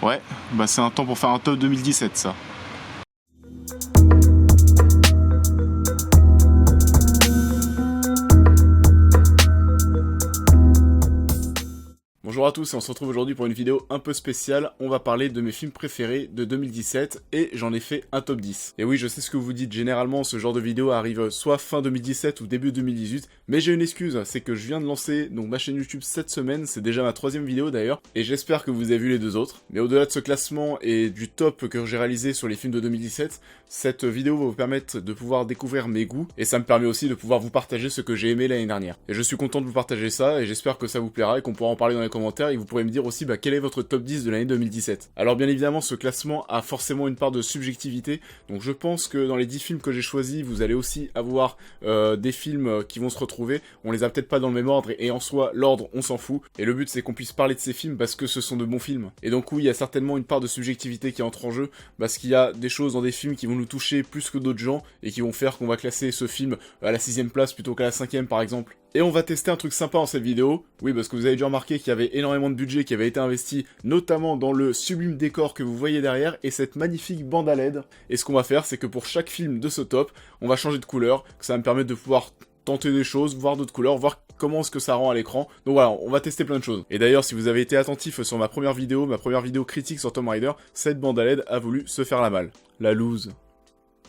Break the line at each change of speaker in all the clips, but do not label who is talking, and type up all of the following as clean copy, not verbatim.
Ouais, bah c'est un temps pour faire un top 2017 ça. Bonjour à tous et on se retrouve aujourd'hui pour une vidéo un peu spéciale. On va parler de mes films préférés de 2017 et j'en ai fait un top 10. Et oui, je sais ce que vous dites, généralement ce genre de vidéo arrive soit fin 2017 ou début 2018, mais j'ai une excuse, c'est que je viens de lancer donc ma chaîne YouTube cette semaine, c'est déjà ma 3e vidéo d'ailleurs, et j'espère que vous avez vu les 2 autres. Mais au-delà de ce classement et du top que j'ai réalisé sur les films de 2017, cette vidéo va vous permettre de pouvoir découvrir mes goûts, et ça me permet aussi de pouvoir vous partager ce que j'ai aimé l'année dernière. Et je suis content de vous partager ça, et j'espère que ça vous plaira et qu'on pourra en parler dans les commentaires, et vous pourrez me dire aussi quel est votre top 10 de l'année 2017. Alors bien évidemment, ce classement a forcément une part de subjectivité, donc je pense que dans les 10 films que j'ai choisis, vous allez aussi avoir des films qui vont se retrouver. On les a peut-être pas dans le même ordre, et en soi, l'ordre, on s'en fout, et le but c'est qu'on puisse parler de ces films parce que ce sont de bons films. Et donc oui, il y a certainement une part de subjectivité qui entre en jeu, parce qu'il y a des choses dans des films qui vont nous toucher plus que d'autres gens, et qui vont faire qu'on va classer ce film à la 6ème place plutôt qu'à la 5ème par exemple. Et on va tester un truc sympa dans cette vidéo, oui parce que vous avez déjà remarqué qu'il y avait énormément de budget qui avait été investi, notamment dans le sublime décor que vous voyez derrière, et cette magnifique bande à LED. Et ce qu'on va faire, c'est que pour chaque film de ce top, on va changer de couleur, que ça va me permettre de pouvoir tenter des choses, voir d'autres couleurs, voir comment est-ce que ça rend à l'écran. Donc voilà, on va tester plein de choses. Et d'ailleurs, si vous avez été attentif sur ma première vidéo critique sur Tomb Raider, cette bande à LED a voulu se faire la malle. La loose.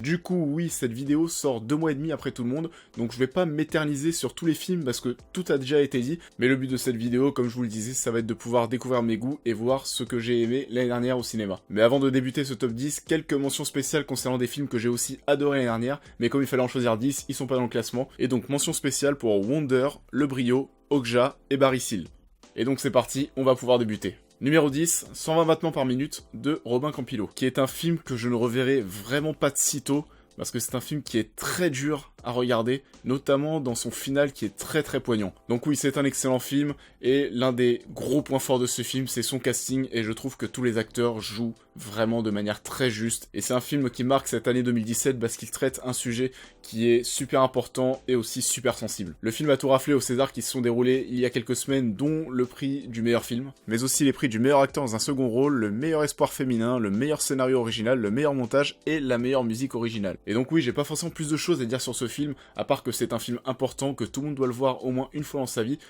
Du coup, oui, cette vidéo sort 2 mois et demi après tout le monde, donc je vais pas m'éterniser sur tous les films parce que tout a déjà été dit, mais le but de cette vidéo, comme je vous le disais, ça va être de pouvoir découvrir mes goûts et voir ce que j'ai aimé l'année dernière au cinéma. Mais avant de débuter ce top 10, quelques mentions spéciales concernant des films que j'ai aussi adoré l'année dernière, mais comme il fallait en choisir 10, ils sont pas dans le classement, et donc mention spéciale pour Wonder, Le Brio, Okja et Barry Seal. Et donc c'est parti, on va pouvoir débuter. Numéro 10, 120 battements par minute de Robin Campillo, qui est un film que je ne reverrai vraiment pas de sitôt, parce que c'est un film qui est très dur à regarder, notamment dans son final qui est très très poignant. Donc oui, c'est un excellent film, et l'un des gros points forts de ce film, c'est son casting, et je trouve que tous les acteurs jouent vraiment de manière très juste, et c'est un film qui marque cette année 2017 parce qu'il traite un sujet qui est super important et aussi super sensible. Le film a tout raflé aux Césars qui se sont déroulés il y a quelques semaines, dont le prix du meilleur film, mais aussi les prix du meilleur acteur dans un second rôle, le meilleur espoir féminin, le meilleur scénario original, le meilleur montage et la meilleure musique originale. Et donc oui, j'ai pas forcément plus de choses à dire sur ce film, à part que c'est un film important, que tout le monde doit le voir au moins une fois dans sa vie,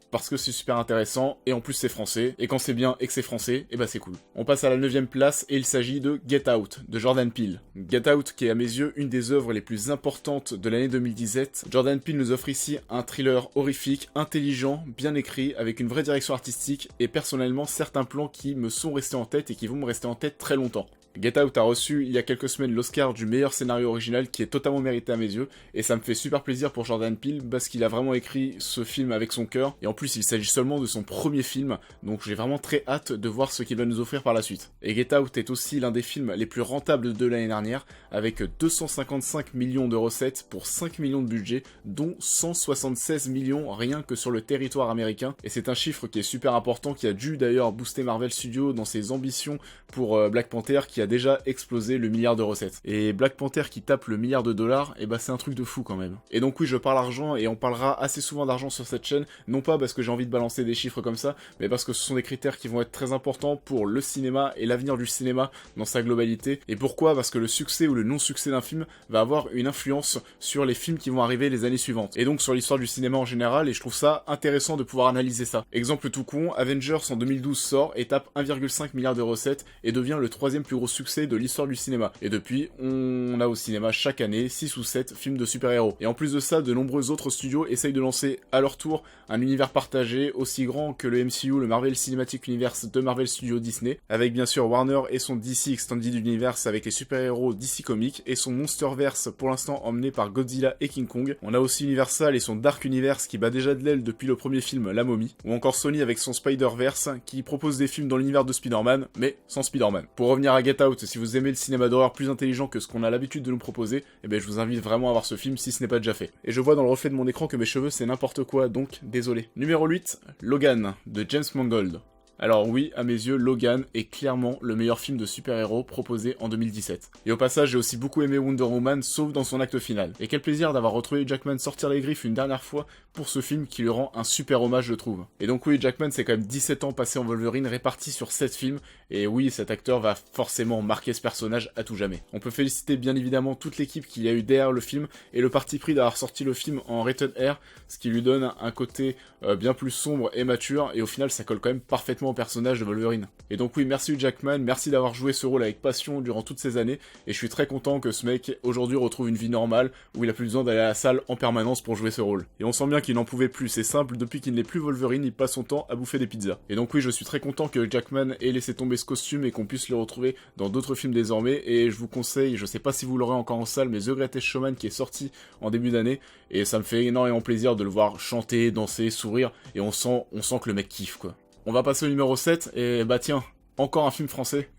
parce que c'est super intéressant, et en plus c'est français, et quand c'est bien et que c'est français, et bah c'est cool. On passe à la 9ème place, et il s'agit de Get Out, de Jordan Peele. Get Out, qui est à mes yeux une des œuvres les plus importantes de l'année 2017. Jordan Peele nous offre ici un thriller horrifique, intelligent, bien écrit, avec une vraie direction artistique, et personnellement certains plans qui me sont restés en tête, et qui vont me rester en tête très longtemps. Get Out a reçu il y a quelques semaines l'Oscar du meilleur scénario original qui est totalement mérité à mes yeux, et ça me fait super plaisir pour Jordan Peele parce qu'il a vraiment écrit ce film avec son cœur, et en plus il s'agit seulement de son premier film, donc j'ai vraiment très hâte de voir ce qu'il va nous offrir par la suite. Et Get Out est aussi l'un des films les plus rentables de l'année dernière, avec 255 millions de recettes pour 5 millions de budget, dont 176 millions rien que sur le territoire américain, et c'est un chiffre qui est super important, qui a dû d'ailleurs booster Marvel Studios dans ses ambitions pour Black Panther, qui a déjà explosé le milliard de recettes. Et Black Panther qui tape le milliard de dollars, et bah c'est un truc de fou quand même. Et donc oui, je parle argent, et on parlera assez souvent d'argent sur cette chaîne, non pas parce que j'ai envie de balancer des chiffres comme ça, mais parce que ce sont des critères qui vont être très importants pour le cinéma et l'avenir du cinéma dans sa globalité. Et pourquoi? Parce que le succès ou le non-succès d'un film va avoir une influence sur les films qui vont arriver les années suivantes. Et donc sur l'histoire du cinéma en général, et je trouve ça intéressant de pouvoir analyser ça. Exemple tout con, Avengers en 2012 sort et tape 1,5 milliard de recettes, et devient le 3e plus gros succès de l'histoire du cinéma. Et depuis, on a au cinéma chaque année 6 ou 7 films de super-héros. Et en plus de ça, de nombreux autres studios essayent de lancer à leur tour un univers partagé aussi grand que le MCU, le Marvel Cinematic Universe de Marvel Studios Disney, avec bien sûr Warner et son DC Extended Universe avec les super-héros DC Comics, et son Monsterverse pour l'instant emmené par Godzilla et King Kong. On a aussi Universal et son Dark Universe qui bat déjà de l'aile depuis le premier film La Momie, ou encore Sony avec son Spider-Verse qui propose des films dans l'univers de Spider-Man, mais sans Spider-Man. Pour revenir à Get Out, si vous aimez le cinéma d'horreur plus intelligent que ce qu'on a l'habitude de nous proposer, eh ben je vous invite vraiment à voir ce film si ce n'est pas déjà fait. Et je vois dans le reflet de mon écran que mes cheveux c'est n'importe quoi, donc désolé. Numéro 8, Logan, de James Mangold. Alors oui, à mes yeux, Logan est clairement le meilleur film de super-héros proposé en 2017. Et au passage, j'ai aussi beaucoup aimé Wonder Woman, sauf dans son acte final. Et quel plaisir d'avoir retrouvé Jackman sortir les griffes une dernière fois pour ce film qui lui rend un super hommage, je trouve. Et donc oui, Jackman, c'est quand même 17 ans passés en Wolverine répartis sur 7 films, et oui, cet acteur va forcément marquer ce personnage à tout jamais. On peut féliciter bien évidemment toute l'équipe qu'il y a eu derrière le film, et le parti pris d'avoir sorti le film en rated R, ce qui lui donne un côté bien plus sombre et mature, et au final ça colle quand même parfaitement au personnage de Wolverine. Et donc oui, merci Hugh Jackman, merci d'avoir joué ce rôle avec passion durant toutes ces années, et je suis très content que ce mec aujourd'hui retrouve une vie normale, où il a plus besoin d'aller à la salle en permanence pour jouer ce rôle. Et on sent bien qu'il n'en pouvait plus, c'est simple, depuis qu'il n'est plus Wolverine, il passe son temps à bouffer des pizzas. Et donc oui, je suis très content que Hugh Jackman ait laissé tomber ce costume et qu'on puisse le retrouver dans d'autres films désormais, et je vous conseille, je sais pas si vous l'aurez encore en salle, mais The Greatest Showman qui est sorti en début d'année, et ça me fait énormément plaisir de le voir chanter, danser, sourire, et on sent que le mec kiffe quoi. On va passer au numéro 7, et bah tiens, encore un film français.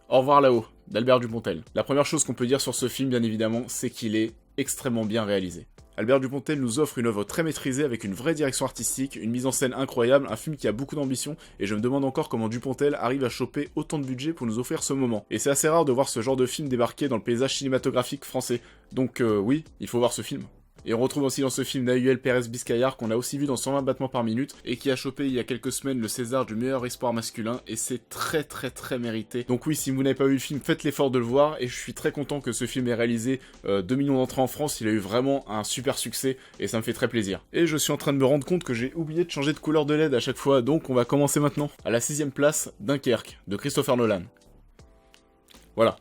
Au revoir là-haut, d'Albert Dupontel. La première chose qu'on peut dire sur ce film, bien évidemment, c'est qu'il est extrêmement bien réalisé. Albert Dupontel nous offre une œuvre très maîtrisée avec une vraie direction artistique, une mise en scène incroyable, un film qui a beaucoup d'ambition, et je me demande encore comment Dupontel arrive à choper autant de budget pour nous offrir ce moment. Et c'est assez rare de voir ce genre de film débarquer dans le paysage cinématographique français. Donc oui, il faut voir ce film. Et on retrouve aussi dans ce film Nahuel Pérez Biscayar qu'on a aussi vu dans 120 battements par minute et qui a chopé il y a quelques semaines le César du meilleur espoir masculin et c'est très mérité. Donc oui, si vous n'avez pas vu le film, faites l'effort de le voir et je suis très content que ce film ait réalisé 2 millions d'entrées en France, il a eu vraiment un super succès et ça me fait très plaisir. Et je suis en train de me rendre compte que j'ai oublié de changer de couleur de LED à chaque fois, donc on va commencer maintenant. À la 6ème place, Dunkerque, de Christopher Nolan. Voilà,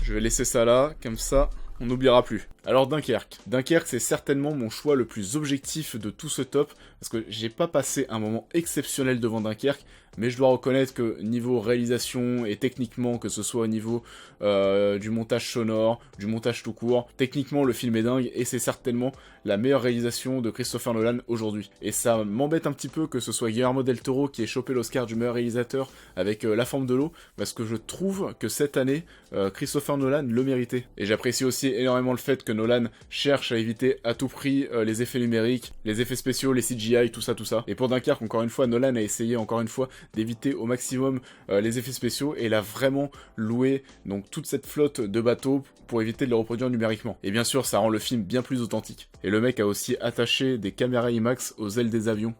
je vais laisser ça là, comme ça... on n'oubliera plus. Alors Dunkerque. Dunkerque, c'est certainement mon choix le plus objectif de tout ce top, parce que j'ai pas passé un moment exceptionnel devant Dunkerque, mais je dois reconnaître que niveau réalisation et techniquement, que ce soit au niveau du montage sonore, du montage tout court, techniquement le film est dingue, et c'est certainement la meilleure réalisation de Christopher Nolan aujourd'hui. Et ça m'embête un petit peu que ce soit Guillermo del Toro qui ait chopé l'Oscar du meilleur réalisateur avec La Forme de l'eau, parce que je trouve que cette année, Christopher Nolan le méritait. Et j'apprécie aussi énormément le fait que Nolan cherche à éviter à tout prix les effets numériques, les effets spéciaux, les CGI, tout ça. Et pour Dunkerque, encore une fois, Nolan a essayé encore une fois d'éviter au maximum les effets spéciaux et il a vraiment loué donc toute cette flotte de bateaux pour éviter de les reproduire numériquement. Et bien sûr, ça rend le film bien plus authentique. Et le mec a aussi attaché des caméras IMAX aux ailes des avions.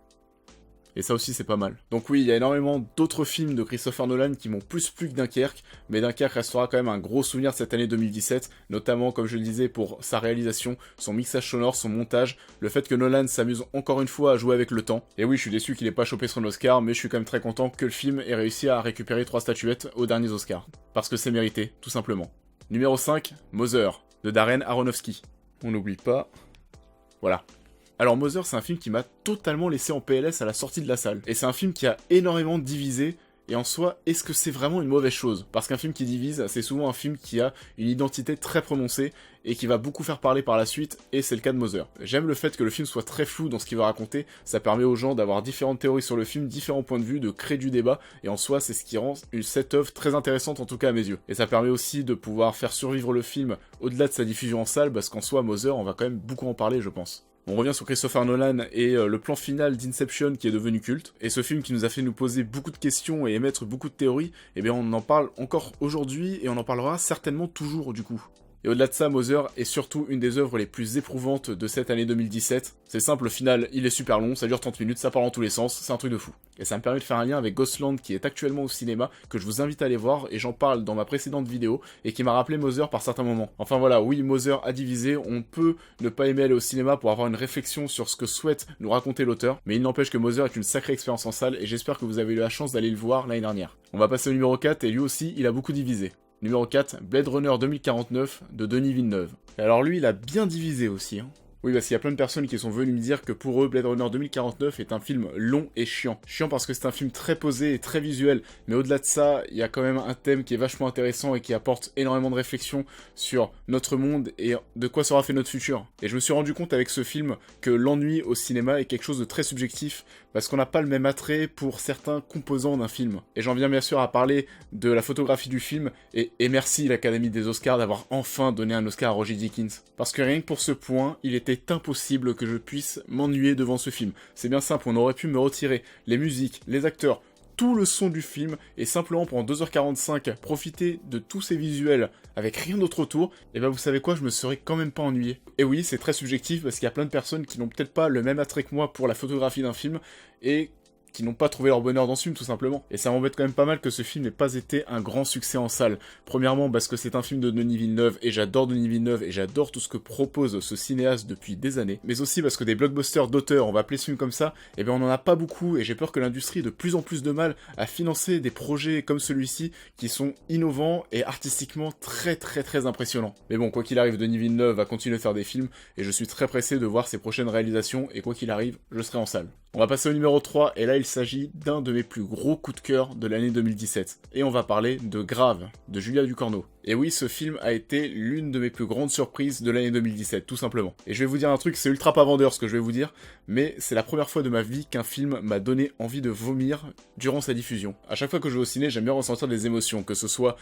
Et ça aussi c'est pas mal. Donc oui, il y a énormément d'autres films de Christopher Nolan qui m'ont plus plu que Dunkerque, mais Dunkerque restera quand même un gros souvenir de cette année 2017, notamment comme je le disais pour sa réalisation, son mixage sonore, son montage, le fait que Nolan s'amuse encore une fois à jouer avec le temps. Et oui, je suis déçu qu'il ait pas chopé son Oscar, mais je suis quand même très content que le film ait réussi à récupérer 3 statuettes aux derniers Oscars. Parce que c'est mérité, tout simplement. Numéro 5, Mother, de Darren Aronofsky. On n'oublie pas... Voilà. Alors Mother, c'est un film qui m'a totalement laissé en PLS à la sortie de la salle. Et c'est un film qui a énormément divisé, et en soi, est-ce que c'est vraiment une mauvaise chose? Parce qu'un film qui divise, c'est souvent un film qui a une identité très prononcée, et qui va beaucoup faire parler par la suite, et c'est le cas de Mother. J'aime le fait que le film soit très flou dans ce qu'il va raconter, ça permet aux gens d'avoir différentes théories sur le film, différents points de vue, de créer du débat, et en soi, c'est ce qui rend cette œuvre très intéressante, en tout cas à mes yeux. Et ça permet aussi de pouvoir faire survivre le film au-delà de sa diffusion en salle, parce qu'en soi, Mother, on va quand même beaucoup en parler, je pense. On revient sur Christopher Nolan et le plan final d'Inception qui est devenu culte. Et ce film qui nous a fait nous poser beaucoup de questions et émettre beaucoup de théories, eh bien on en parle encore aujourd'hui et on en parlera certainement toujours du coup. Et au-delà de ça, Mother est surtout une des œuvres les plus éprouvantes de cette année 2017. C'est simple, le final, il est super long, ça dure 30 minutes, ça parle dans tous les sens, c'est un truc de fou. Et ça me permet de faire un lien avec Ghostland qui est actuellement au cinéma, que je vous invite à aller voir, et j'en parle dans ma précédente vidéo, et qui m'a rappelé Mother par certains moments. Enfin voilà, oui, Mother a divisé, on peut ne pas aimer aller au cinéma pour avoir une réflexion sur ce que souhaite nous raconter l'auteur, mais il n'empêche que Mother est une sacrée expérience en salle, et j'espère que vous avez eu la chance d'aller le voir l'année dernière. On va passer au numéro 4, et lui aussi, il a beaucoup divisé. Numéro 4, Blade Runner 2049 de Denis Villeneuve. Et alors lui, il a bien divisé aussi, hein. Oui, parce qu'il y a plein de personnes qui sont venues me dire que pour eux, Blade Runner 2049 est un film long et chiant. Chiant parce que c'est un film très posé et très visuel, mais au-delà de ça, il y a quand même un thème qui est vachement intéressant et qui apporte énormément de réflexion sur notre monde et de quoi sera fait notre futur. Et je me suis rendu compte avec ce film que l'ennui au cinéma est quelque chose de très subjectif, parce qu'on n'a pas le même attrait pour certains composants d'un film. Et j'en viens bien sûr à parler de la photographie du film, et merci l'Académie des Oscars d'avoir enfin donné un Oscar à Roger Deakins. Parce que rien que pour ce point, il était impossible que je puisse m'ennuyer devant ce film. C'est bien simple, on aurait pu me retirer les musiques, les acteurs, tout le son du film et simplement pendant 2h45 profiter de tous ces visuels avec rien d'autre autour, et ben vous savez quoi, je me serais quand même pas ennuyé. Et oui, c'est très subjectif parce qu'il y a plein de personnes qui n'ont peut-être pas le même attrait que moi pour la photographie d'un film et qui n'ont pas trouvé leur bonheur dans ce film tout simplement. Et ça m'embête quand même pas mal que ce film n'ait pas été un grand succès en salle. Premièrement parce que c'est un film de Denis Villeneuve et j'adore Denis Villeneuve et j'adore tout ce que propose ce cinéaste depuis des années. Mais aussi parce que des blockbusters d'auteurs, on va appeler ce film comme ça, eh bien on en a pas beaucoup et j'ai peur que l'industrie ait de plus en plus de mal à financer des projets comme celui-ci qui sont innovants et artistiquement très impressionnants. Mais bon, quoi qu'il arrive, Denis Villeneuve va continuer de faire des films et je suis très pressé de voir ses prochaines réalisations et quoi qu'il arrive, je serai en salle. On va passer au numéro 3 et là il s'agit d'un de mes plus gros coups de cœur de l'année 2017. Et on va parler de Grave, de Julia Ducournau. Et oui, ce film a été l'une de mes plus grandes surprises de l'année 2017, tout simplement. Et je vais vous dire un truc, c'est ultra pas vendeur ce que je vais vous dire, mais c'est la première fois de ma vie qu'un film m'a donné envie de vomir durant sa diffusion. À chaque fois que je vais au ciné, j'aime bien ressentir des émotions, que ce soit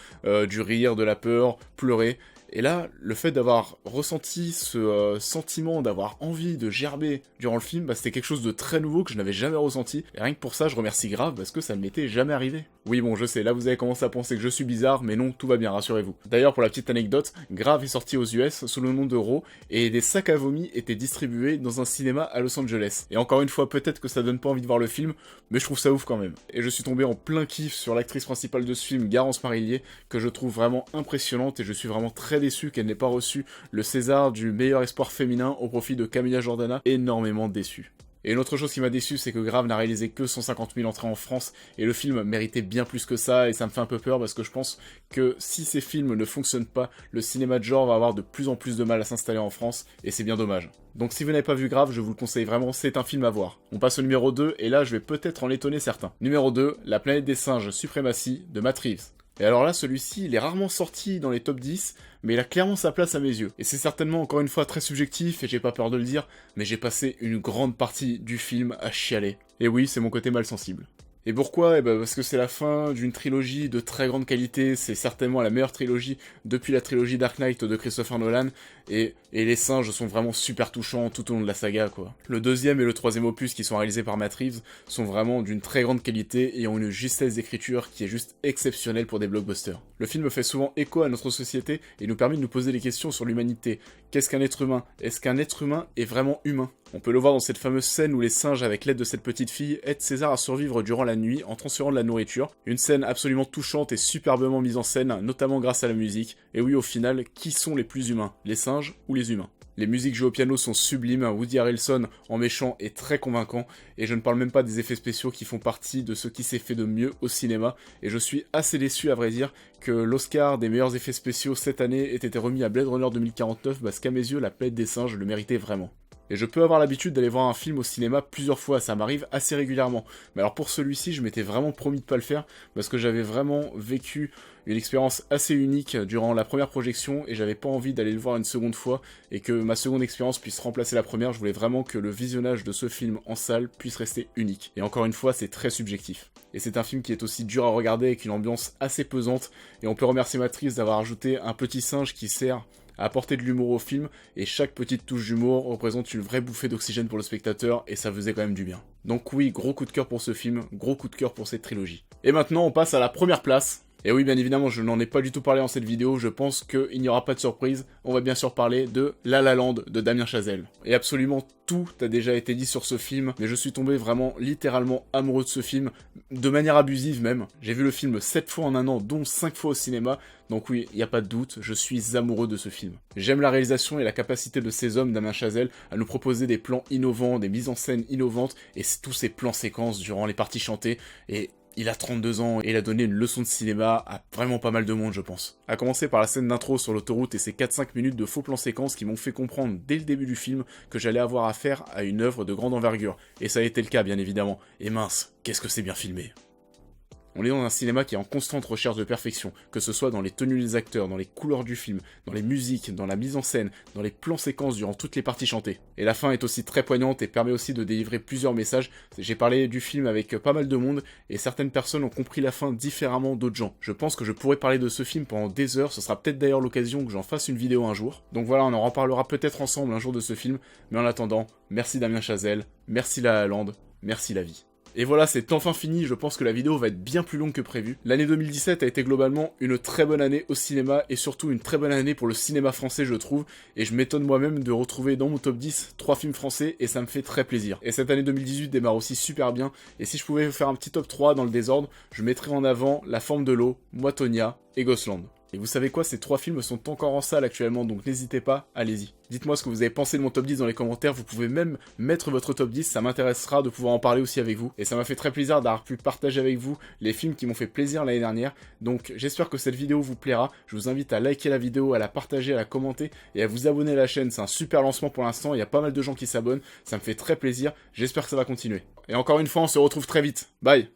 du rire, de la peur, pleurer. Et là, le fait d'avoir ressenti ce sentiment, d'avoir envie de gerber durant le film, bah, c'était quelque chose de très nouveau que je n'avais jamais ressenti. Et rien que pour ça, je remercie Grave parce que ça ne m'était jamais arrivé. Oui bon, je sais, là vous avez commencé à penser que je suis bizarre, mais non, tout va bien, rassurez-vous. D'ailleurs, pour la petite anecdote, Grave est sorti aux US sous le nom de Raw, et des sacs à vomi étaient distribués dans un cinéma à Los Angeles. Et encore une fois, peut-être que ça donne pas envie de voir le film, mais je trouve ça ouf quand même. Et je suis tombé en plein kiff sur l'actrice principale de ce film, Garance Marillier, que je trouve vraiment impressionnante, et je suis vraiment très déçu qu'elle n'ait pas reçu le César du meilleur espoir féminin au profit de Camilla Jordana, énormément déçu. Et une autre chose qui m'a déçu, c'est que Grave n'a réalisé que 150 000 entrées en France, et le film méritait bien plus que ça, et ça me fait un peu peur parce que je pense que si ces films ne fonctionnent pas, le cinéma de genre va avoir de plus en plus de mal à s'installer en France, et c'est bien dommage. Donc si vous n'avez pas vu Grave, je vous le conseille vraiment, c'est un film à voir. On passe au numéro 2, et là je vais peut-être en étonner certains. Numéro 2, La planète des singes, Suprématie, de Matt Reeves. Et alors là, celui-ci, il est rarement sorti dans les top 10, mais il a clairement sa place à mes yeux. Et c'est certainement encore une fois très subjectif, et j'ai pas peur de le dire, mais j'ai passé une grande partie du film à chialer. Et oui, c'est mon côté malsensible. Et pourquoi? Eh ben parce que c'est la fin d'une trilogie de très grande qualité, c'est certainement la meilleure trilogie depuis la trilogie Dark Knight de Christopher Nolan, et les singes sont vraiment super touchants tout au long de la saga, quoi. Le deuxième et le troisième opus qui sont réalisés par Matt Reeves sont vraiment d'une très grande qualité et ont une justesse d'écriture qui est juste exceptionnelle pour des blockbusters. Le film fait souvent écho à notre société et nous permet de nous poser des questions sur l'humanité. Qu'est-ce qu'un être humain? Est-ce qu'un être humain est vraiment humain? On peut le voir dans cette fameuse scène où les singes, avec l'aide de cette petite fille, aident César à survivre durant la nuit en transférant de la nourriture. Une scène absolument touchante et superbement mise en scène, notamment grâce à la musique. Et oui, au final, qui sont les plus humains? Les singes ou les humains? Les musiques jouées au piano sont sublimes, Woody Harrelson en méchant est très convaincant, et je ne parle même pas des effets spéciaux qui font partie de ce qui s'est fait de mieux au cinéma, et je suis assez déçu à vrai dire que l'Oscar des meilleurs effets spéciaux cette année ait été remis à Blade Runner 2049 parce qu'à mes yeux, La planète des singes le méritait vraiment. Et je peux avoir l'habitude d'aller voir un film au cinéma plusieurs fois, ça m'arrive assez régulièrement. Mais alors pour celui-ci, je m'étais vraiment promis de pas le faire, parce que j'avais vraiment vécu une expérience assez unique durant la première projection, et j'avais pas envie d'aller le voir une seconde fois, et que ma seconde expérience puisse remplacer la première. Je voulais vraiment que le visionnage de ce film en salle puisse rester unique. Et encore une fois, c'est très subjectif. Et c'est un film qui est aussi dur à regarder, avec une ambiance assez pesante, et on peut remercier Matrice d'avoir ajouté un petit singe qui sert à apporter de l'humour au film, et chaque petite touche d'humour représente une vraie bouffée d'oxygène pour le spectateur, et ça faisait quand même du bien. Donc oui, gros coup de cœur pour ce film, gros coup de cœur pour cette trilogie. Et maintenant on passe à la première place. Et oui, bien évidemment, je n'en ai pas du tout parlé dans cette vidéo, je pense qu'il n'y aura pas de surprise, on va bien sûr parler de La La Land de Damien Chazelle. Et absolument tout a déjà été dit sur ce film, mais je suis tombé vraiment littéralement amoureux de ce film, de manière abusive même. J'ai vu le film 7 fois en un an, dont 5 fois au cinéma, donc oui, il n'y a pas de doute, je suis amoureux de ce film. J'aime la réalisation et la capacité de ces hommes, Damien Chazelle, à nous proposer des plans innovants, des mises en scène innovantes, et tous ces plans séquences durant les parties chantées, et il a 32 ans et il a donné une leçon de cinéma à vraiment pas mal de monde, je pense. A commencer par la scène d'intro sur l'autoroute et ces 4-5 minutes de faux plans séquences qui m'ont fait comprendre dès le début du film que j'allais avoir affaire à une œuvre de grande envergure. Et ça a été le cas, bien évidemment. Et mince, qu'est-ce que c'est bien filmé. On est dans un cinéma qui est en constante recherche de perfection, que ce soit dans les tenues des acteurs, dans les couleurs du film, dans les musiques, dans la mise en scène, dans les plans séquences durant toutes les parties chantées. Et la fin est aussi très poignante et permet aussi de délivrer plusieurs messages. J'ai parlé du film avec pas mal de monde, et certaines personnes ont compris la fin différemment d'autres gens. Je pense que je pourrais parler de ce film pendant des heures, ce sera peut-être d'ailleurs l'occasion que j'en fasse une vidéo un jour. Donc voilà, on en reparlera peut-être ensemble un jour de ce film, mais en attendant, merci Damien Chazelle, merci La La Land, merci la vie. Et voilà, c'est enfin fini, je pense que la vidéo va être bien plus longue que prévu. L'année 2017 a été globalement une très bonne année au cinéma, et surtout une très bonne année pour le cinéma français, je trouve, et je m'étonne moi-même de retrouver dans mon top 10 3 films français, et ça me fait très plaisir. Et cette année 2018 démarre aussi super bien, et si je pouvais vous faire un petit top 3 dans le désordre, je mettrais en avant La Forme de l'eau, Moi, Tonya et Ghostland. Et vous savez quoi, ces 3 films sont encore en salle actuellement, donc n'hésitez pas, allez-y. Dites-moi ce que vous avez pensé de mon top 10 dans les commentaires, vous pouvez même mettre votre top 10, ça m'intéressera de pouvoir en parler aussi avec vous. Et ça m'a fait très plaisir d'avoir pu partager avec vous les films qui m'ont fait plaisir l'année dernière. Donc j'espère que cette vidéo vous plaira, je vous invite à liker la vidéo, à la partager, à la commenter et à vous abonner à la chaîne. C'est un super lancement pour l'instant, il y a pas mal de gens qui s'abonnent, ça me fait très plaisir, j'espère que ça va continuer. Et encore une fois, on se retrouve très vite, bye.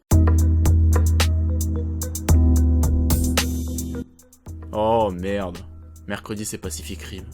Oh merde, mercredi c'est Pacific Rim.